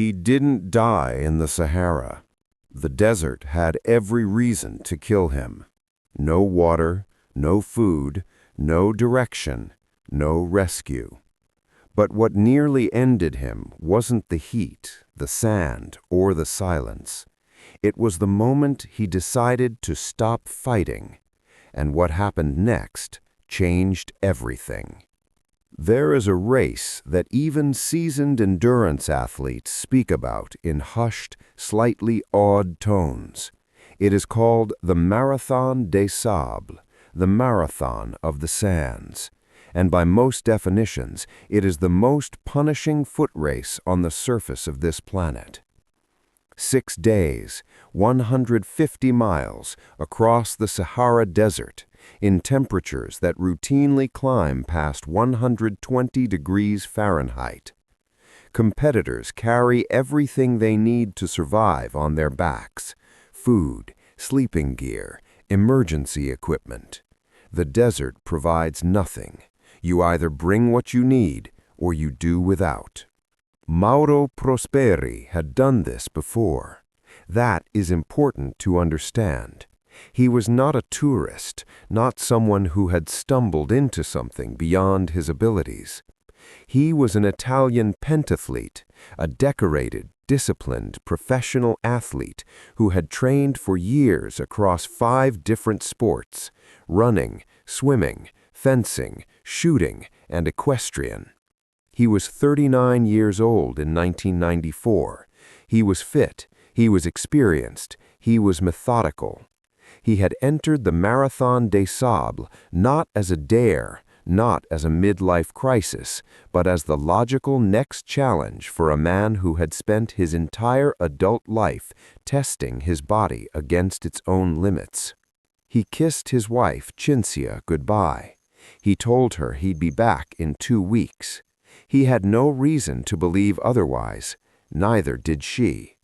He didn't die in the Sahara. The desert had every reason to kill him. No water, no food, no direction, no rescue. But what nearly ended him wasn't the heat, the sand, or the silence. It was the moment he decided to stop fighting, and what happened next changed everything. There is a race that even seasoned endurance athletes speak about in hushed, slightly awed tones. It is called the Marathon des Sables, the Marathon of the Sands, and by most definitions, it is the most punishing foot race on the surface of this planet. 6 days, 150 miles across the Sahara Desert, in temperatures that routinely climb past 120 degrees Fahrenheit. Competitors carry everything they need to survive on their backs: food, sleeping gear, emergency equipment. The desert provides nothing. You either bring what you need or you do without. Mauro Prosperi had done this before. That is important to understand. He was not a tourist, not someone who had stumbled into something beyond his abilities. He was an Italian pentathlete, a decorated, disciplined, professional athlete who had trained for years across 5 different sports: running, swimming, fencing, shooting, and equestrian. He was 39 years old in 1994. He was fit, he was experienced, he was methodical. He had entered the Marathon des Sables not as a dare, not as a midlife crisis, but as the logical next challenge for a man who had spent his entire adult life testing his body against its own limits. He kissed his wife, Cinzia, goodbye. He told her he'd be back in 2 weeks. He had no reason to believe otherwise, neither did she.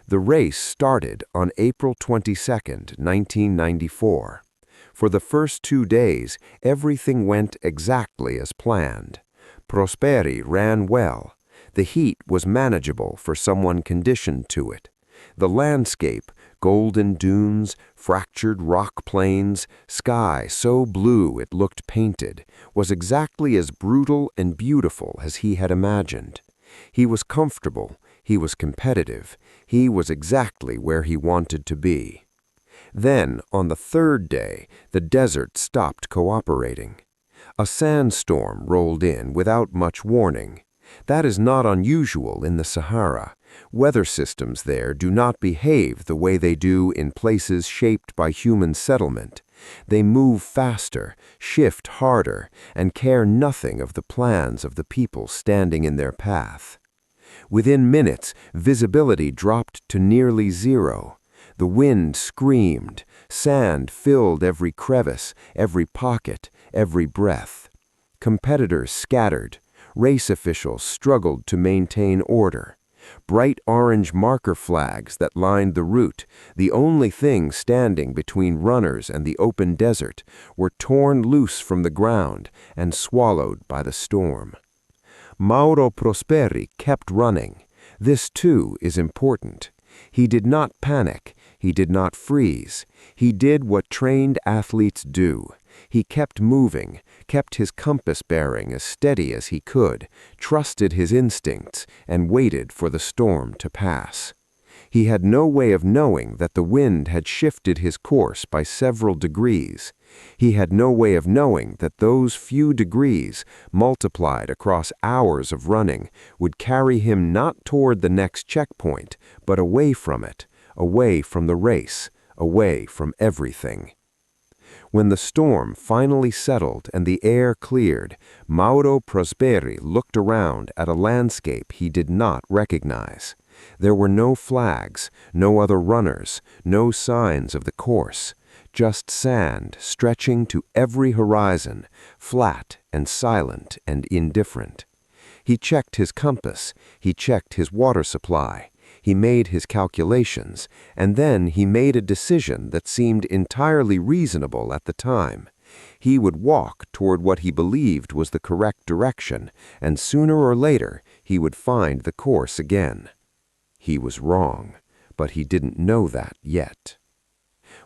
The race started on April 22, 1994. For the first 2 days, everything went exactly as planned. Prosperi ran well. The heat was manageable for someone conditioned to it. The landscape, golden dunes, fractured rock plains, sky so blue it looked painted, was exactly as brutal and beautiful as he had imagined. He was comfortable, he was competitive, he was exactly where he wanted to be. Then, on the 3rd day, the desert stopped cooperating. A sandstorm rolled in without much warning. That is not unusual in the Sahara. Weather systems there do not behave the way they do in places shaped by human settlement. They move faster, shift harder, and care nothing of the plans of the people standing in their path. Within minutes, visibility dropped to nearly zero. The wind screamed. Sand filled every crevice, every pocket, every breath. Competitors scattered. Race officials struggled to maintain order. Bright orange marker flags that lined the route, the only thing standing between runners and the open desert, were torn loose from the ground and swallowed by the storm. Mauro Prosperi kept running. This, too, is important. He did not panic. He did not freeze. He did what trained athletes do. He kept moving, kept his compass bearing as steady as he could, trusted his instincts, and waited for the storm to pass. He had no way of knowing that the wind had shifted his course by several degrees. He had no way of knowing that those few degrees, multiplied across hours of running, would carry him not toward the next checkpoint, but away from it, away from the race, away from everything. When the storm finally settled and the air cleared, Mauro Prosperi looked around at a landscape he did not recognize. There were no flags, no other runners, no signs of the course, just sand stretching to every horizon, flat and silent and indifferent. He checked his compass, he checked his water supply, he made his calculations, and then he made a decision that seemed entirely reasonable at the time. He would walk toward what he believed was the correct direction, and sooner or later he would find the course again. He was wrong, but he didn't know that yet.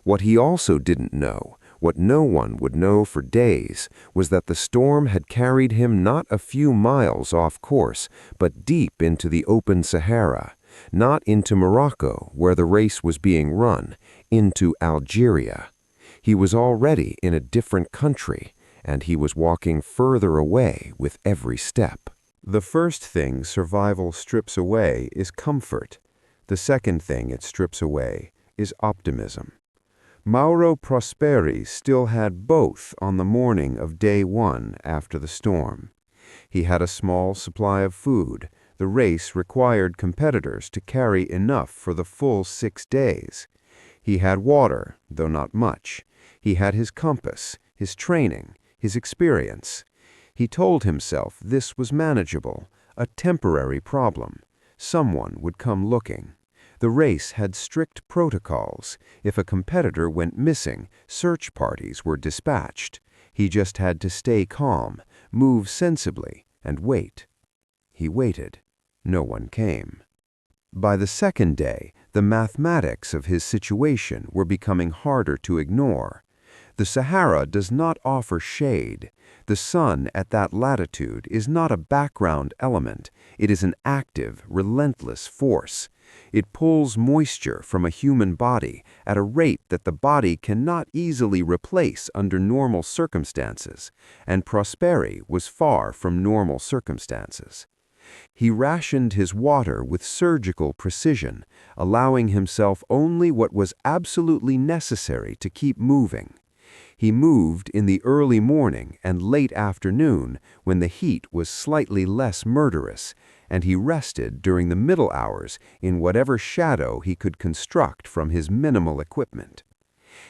What he also didn't know, what no one would know for days, was that the storm had carried him not a few miles off course, but deep into the open Sahara, not into Morocco, where the race was being run, into Algeria. He was already in a different country, and he was walking further away with every step. The first thing survival strips away is comfort. The second thing it strips away is optimism. Mauro Prosperi still had both on the morning of day 1 after the storm. He had a small supply of food. The race required competitors to carry enough for the full 6 days. He had water, though not much. He had his compass, his training, his experience. He told himself this was manageable, a temporary problem. Someone would come looking. The race had strict protocols. If a competitor went missing, search parties were dispatched. He just had to stay calm, move sensibly, and wait. He waited. No one came. By the second day, the mathematics of his situation were becoming harder to ignore. The Sahara does not offer shade. The sun at that latitude is not a background element. It is an active, relentless force. It pulls moisture from a human body at a rate that the body cannot easily replace under normal circumstances, and Prosperi was far from normal circumstances. He rationed his water with surgical precision, allowing himself only what was absolutely necessary to keep moving. He moved in the early morning and late afternoon when the heat was slightly less murderous, and he rested during the middle hours in whatever shadow he could construct from his minimal equipment.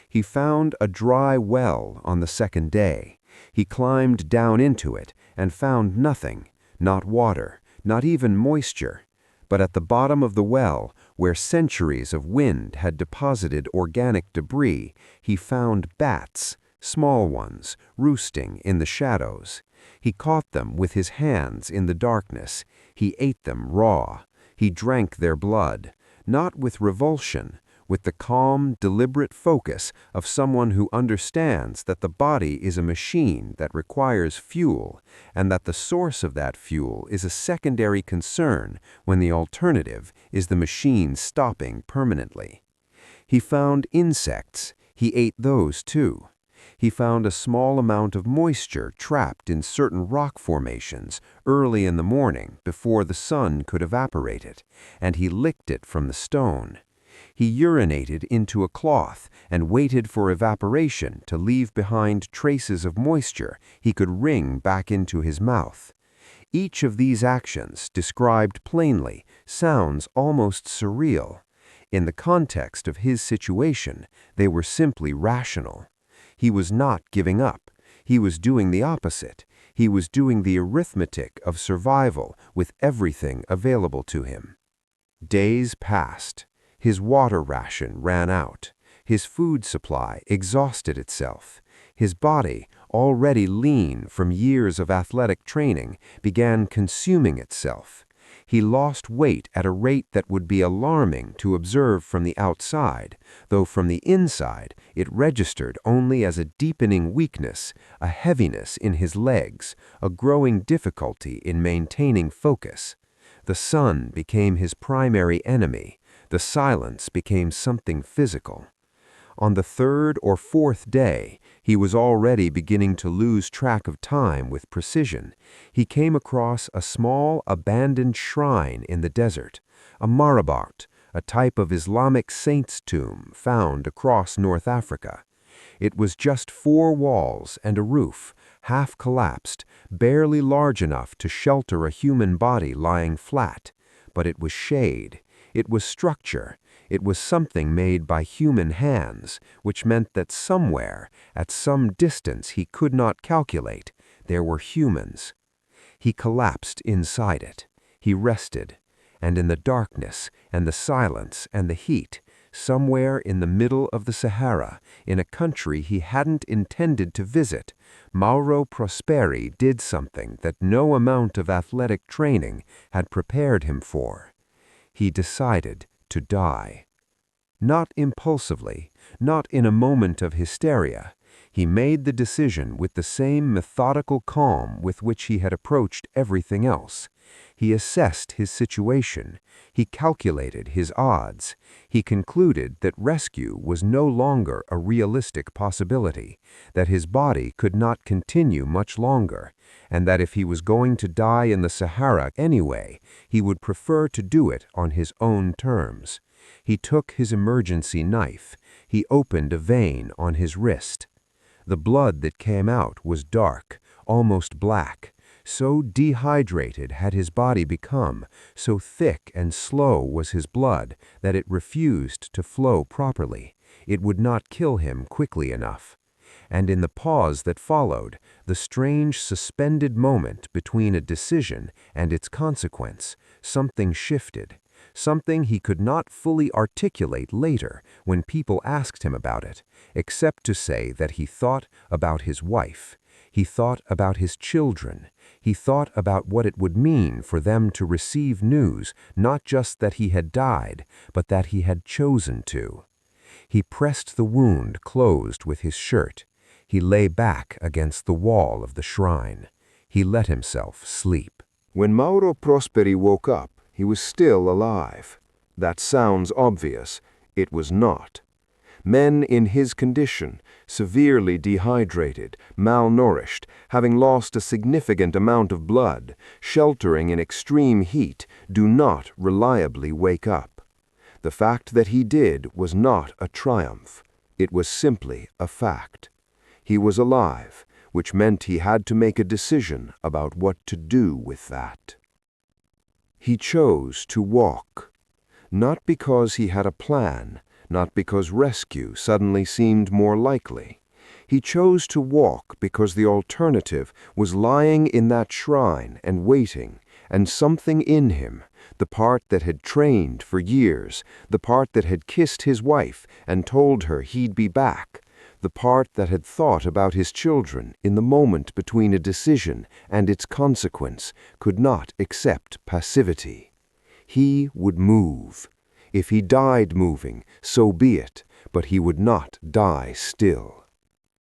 He found a dry well on the second day. He climbed down into it and found nothing, not water, not even moisture. But at the bottom of the well, where centuries of wind had deposited organic debris, he found bats, small ones, roosting in the shadows. He caught them with his hands in the darkness. He ate them raw. He drank their blood, not with revulsion, with the calm, deliberate focus of someone who understands that the body is a machine that requires fuel, and that the source of that fuel is a secondary concern when the alternative is the machine stopping permanently. He found insects. He ate those too. He found a small amount of moisture trapped in certain rock formations early in the morning before the sun could evaporate it, and he licked it from the stone. He urinated into a cloth and waited for evaporation to leave behind traces of moisture he could wring back into his mouth. Each of these actions, described plainly, sounds almost surreal. In the context of his situation, they were simply rational. He was not giving up. He was doing the opposite. He was doing the arithmetic of survival with everything available to him. Days passed. His water ration ran out. His food supply exhausted itself. His body, already lean from years of athletic training, began consuming itself. He lost weight at a rate that would be alarming to observe from the outside, though from the inside it registered only as a deepening weakness, a heaviness in his legs, a growing difficulty in maintaining focus. The sun became his primary enemy. The silence became something physical. On the third or fourth day, he was already beginning to lose track of time with precision. He came across a small, abandoned shrine in the desert, a marabout, a type of Islamic saint's tomb found across North Africa. It was just 4 walls and a roof, half collapsed, barely large enough to shelter a human body lying flat. But it was shade. It was structure. It was something made by human hands, which meant that somewhere, at some distance he could not calculate, there were humans. He collapsed inside it. He rested. And in the darkness and the silence and the heat, somewhere in the middle of the Sahara, in a country he hadn't intended to visit, Mauro Prosperi did something that no amount of athletic training had prepared him for. He decided to die. Not impulsively, not in a moment of hysteria. He made the decision with the same methodical calm with which he had approached everything else. He assessed his situation. He calculated his odds. He concluded that rescue was no longer a realistic possibility, that his body could not continue much longer, and that if he was going to die in the Sahara anyway, he would prefer to do it on his own terms. He took his emergency knife. He opened a vein on his wrist. The blood that came out was dark, almost black. So dehydrated had his body become, so thick and slow was his blood, that it refused to flow properly. It would not kill him quickly enough. And in the pause that followed, the strange suspended moment between a decision and its consequence, something shifted. Something he could not fully articulate later when people asked him about it, except to say that he thought about his wife. He thought about his children. He thought about what it would mean for them to receive news, not just that he had died, but that he had chosen to. He pressed the wound closed with his shirt. He lay back against the wall of the shrine. He let himself sleep. When Mauro Prosperi woke up, he was still alive. That sounds obvious. It was not. Men in his condition, severely dehydrated, malnourished, having lost a significant amount of blood, sheltering in extreme heat, do not reliably wake up. The fact that he did was not a triumph. It was simply a fact. He was alive, which meant he had to make a decision about what to do with that. He chose to walk, not because he had a plan, not because rescue suddenly seemed more likely. He chose to walk because the alternative was lying in that shrine and waiting, and something in him, the part that had trained for years, the part that had kissed his wife and told her he'd be back, the part that had thought about his children in the moment between a decision and its consequence, could not accept passivity. He would move. If he died moving, so be it, but he would not die still.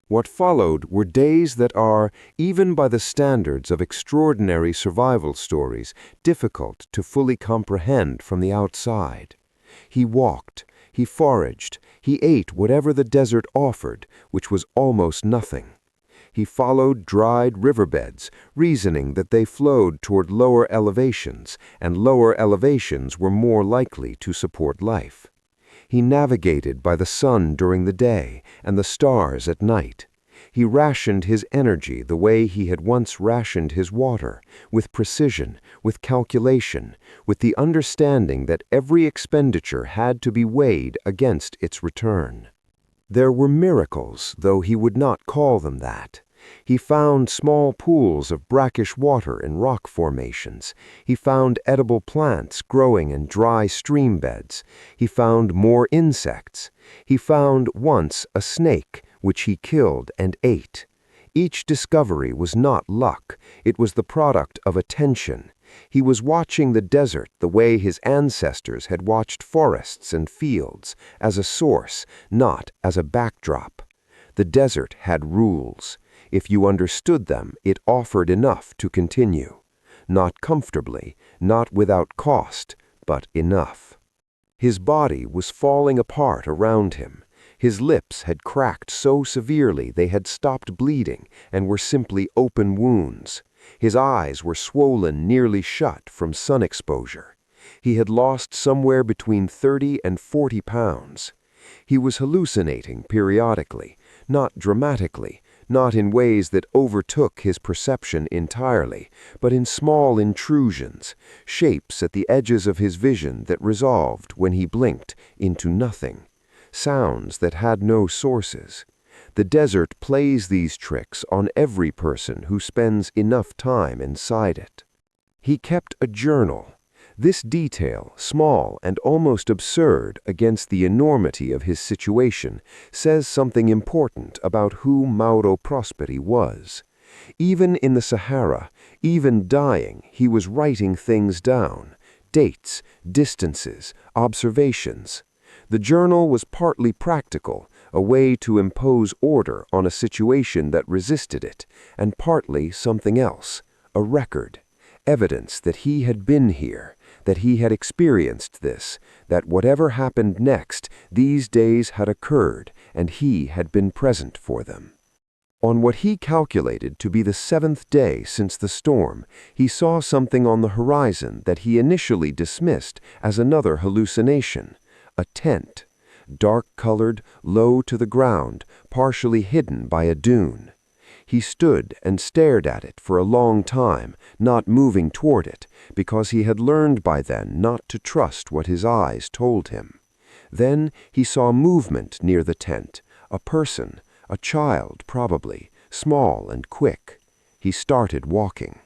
What followed were days that are, even by the standards of extraordinary survival stories, difficult to fully comprehend from the outside. He walked. He foraged. He ate whatever the desert offered, which was almost nothing. He followed dried riverbeds, reasoning that they flowed toward lower elevations, and lower elevations were more likely to support life. He navigated by the sun during the day and the stars at night. He rationed his energy the way he had once rationed his water, with precision, with calculation, with the understanding that every expenditure had to be weighed against its return. There were miracles, though he would not call them that. He found small pools of brackish water in rock formations. He found edible plants growing in dry stream beds. He found more insects. He found once a snake, which he killed and ate. Each discovery was not luck. It was the product of attention. He was watching the desert the way his ancestors had watched forests and fields, as a source, not as a backdrop. The desert had rules. If you understood them, it offered enough to continue. Not comfortably, not without cost, but enough. His body was falling apart around him. His lips had cracked so severely they had stopped bleeding and were simply open wounds. His eyes were swollen nearly shut from sun exposure. He had lost somewhere between 30 and 40 pounds. He was hallucinating periodically, not dramatically, not in ways that overtook his perception entirely, but in small intrusions, shapes at the edges of his vision that resolved, when he blinked, into nothing, sounds that had no sources. The desert plays these tricks on every person who spends enough time inside it. He kept a journal. This detail, small and almost absurd against the enormity of his situation, says something important about who Mauro Prosperi was. Even in the Sahara, even dying, he was writing things down, dates, distances, observations. The journal was partly practical, a way to impose order on a situation that resisted it, and partly something else, a record, evidence that he had been here, that he had experienced this, that whatever happened next, these days had occurred, and he had been present for them. On what he calculated to be the 7th day since the storm, he saw something on the horizon that he initially dismissed as another hallucination, a tent, dark-colored, low to the ground, partially hidden by a dune. He stood and stared at it for a long time, not moving toward it, because he had learned by then not to trust what his eyes told him. Then he saw movement near the tent, a person, a child probably, small and quick. He started walking.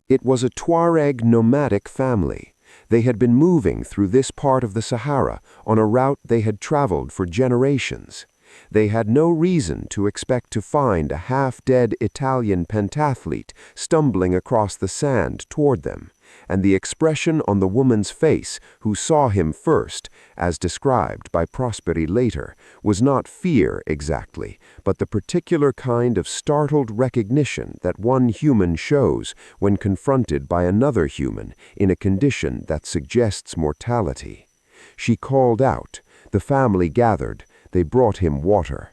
It was a Tuareg nomadic family. They had been moving through this part of the Sahara on a route they had traveled for generations. They had no reason to expect to find a half-dead Italian pentathlete stumbling across the sand toward them, and the expression on the woman's face who saw him first, as described by Prosperi later, was not fear exactly, but the particular kind of startled recognition that one human shows when confronted by another human in a condition that suggests mortality. She called out. The family gathered. They brought him water.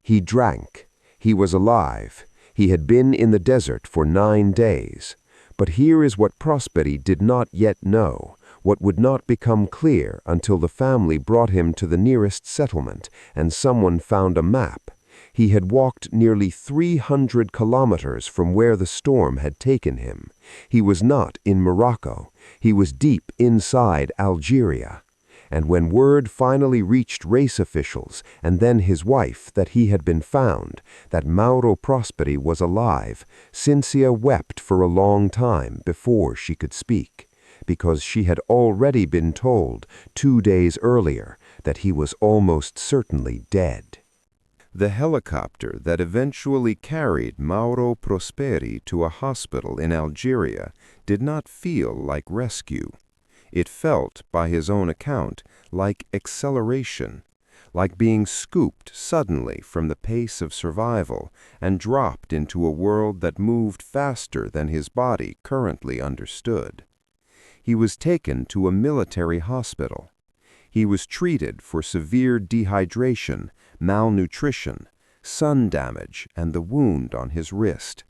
He drank. He was alive. He had been in the desert for 9 days. But here is what Prosperi did not yet know, what would not become clear until the family brought him to the nearest settlement and someone found a map. He had walked nearly 300 kilometers from where the storm had taken him. He was not in Morocco. He was deep inside Algeria. And when word finally reached race officials and then his wife that he had been found, that Mauro Prosperi was alive, Cinzia wept for a long time before she could speak, because she had already been told 2 days earlier that he was almost certainly dead. The helicopter that eventually carried Mauro Prosperi to a hospital in Algeria did not feel like rescue. It felt, by his own account, like acceleration, like being scooped suddenly from the pace of survival and dropped into a world that moved faster than his body currently understood. He was taken to a military hospital. He was treated for severe dehydration, malnutrition, sun damage, and the wound on his wrist.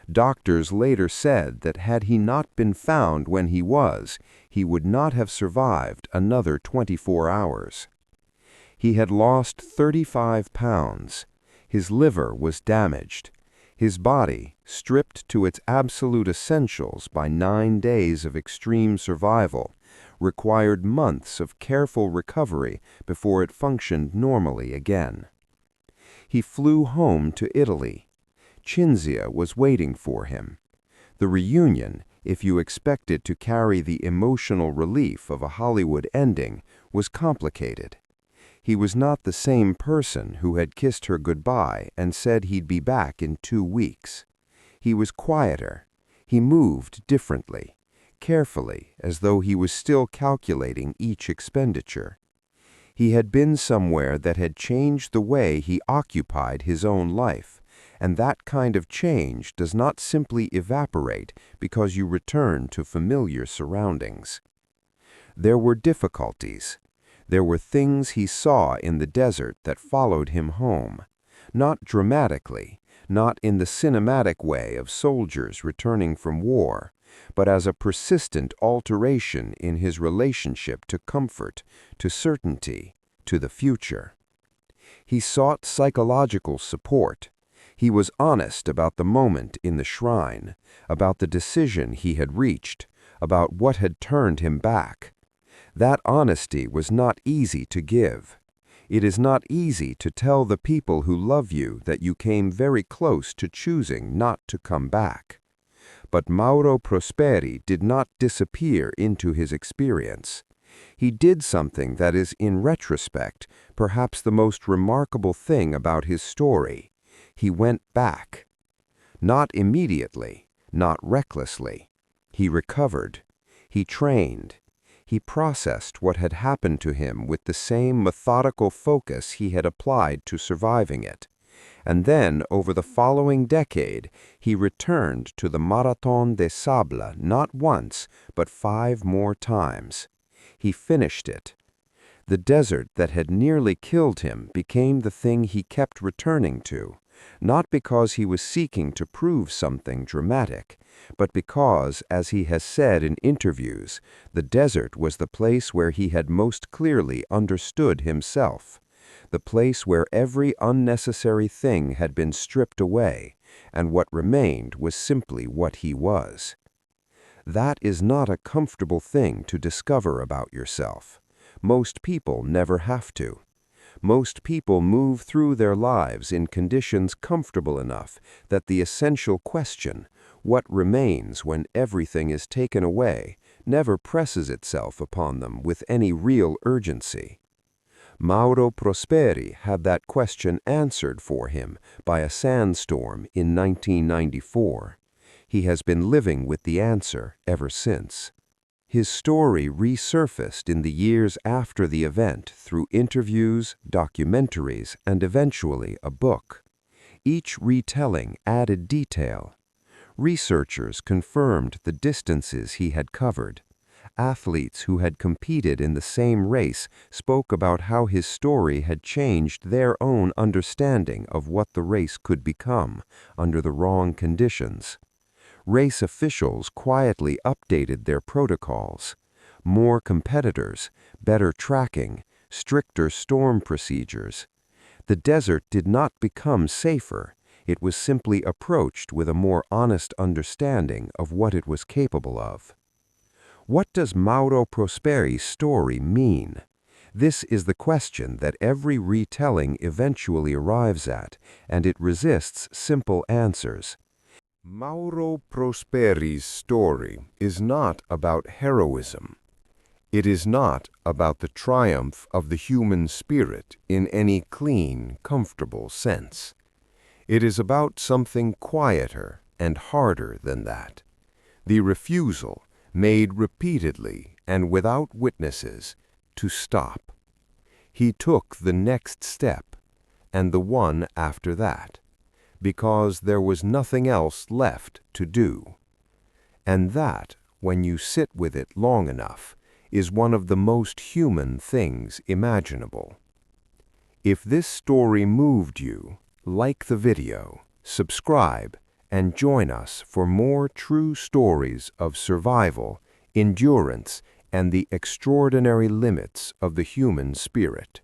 Doctors later said that had he not been found when he was, he would not have survived another 24 hours. He had lost 35 pounds. His liver was damaged. His body, stripped to its absolute essentials by 9 days of extreme survival, required months of careful recovery before it functioned normally again. He flew home to Italy. Cinzia was waiting for him. The reunion, if you expected to carry the emotional relief of a Hollywood ending, was complicated. He was not the same person who had kissed her goodbye and said he'd be back in 2 weeks. He was quieter. He moved differently, carefully, as though he was still calculating each expenditure. He had been somewhere that had changed the way he occupied his own life, and that kind of change does not simply evaporate because you return to familiar surroundings. There were difficulties. There were things he saw in the desert that followed him home, not dramatically, not in the cinematic way of soldiers returning from war, but as a persistent alteration in his relationship to comfort, to certainty, to the future. He sought psychological support. He was honest about the moment in the shrine, about the decision he had reached, about what had turned him back. That honesty was not easy to give. It is not easy to tell the people who love you that you came very close to choosing not to come back. But Mauro Prosperi did not disappear into his experience. He did something that is, in retrospect, perhaps the most remarkable thing about his story. He went back. Not immediately, not recklessly. He recovered. He trained. He processed what had happened to him with the same methodical focus he had applied to surviving it. And then, over the following decade, he returned to the Marathon des Sables not once, but 5 more times. He finished it. The desert that had nearly killed him became the thing he kept returning to, not because he was seeking to prove something dramatic, but because, as he has said in interviews, the desert was the place where he had most clearly understood himself, the place where every unnecessary thing had been stripped away, and what remained was simply what he was. That is not a comfortable thing to discover about yourself. Most people never have to. Most people move through their lives in conditions comfortable enough that the essential question, what remains when everything is taken away, never presses itself upon them with any real urgency. Mauro Prosperi had that question answered for him by a sandstorm in 1994. He has been living with the answer ever since. His story resurfaced in the years after the event through interviews, documentaries, and eventually a book. Each retelling added detail. Researchers confirmed the distances he had covered. Athletes who had competed in the same race spoke about how his story had changed their own understanding of what the race could become under the wrong conditions. Race officials quietly updated their protocols. More competitors, better tracking, stricter storm procedures. The desert did not become safer. It was simply approached with a more honest understanding of what it was capable of. What does Mauro Prosperi's story mean? This is the question that every retelling eventually arrives at, and it resists simple answers. Mauro Prosperi's story is not about heroism. It is not about the triumph of the human spirit in any clean, comfortable sense. It is about something quieter and harder than that. The refusal, made repeatedly and without witnesses, to stop. He took the next step, and the one after that, because there was nothing else left to do. And that, when you sit with it long enough, is one of the most human things imaginable. If this story moved you, like the video, subscribe, and join us for more true stories of survival, endurance, and the extraordinary limits of the human spirit.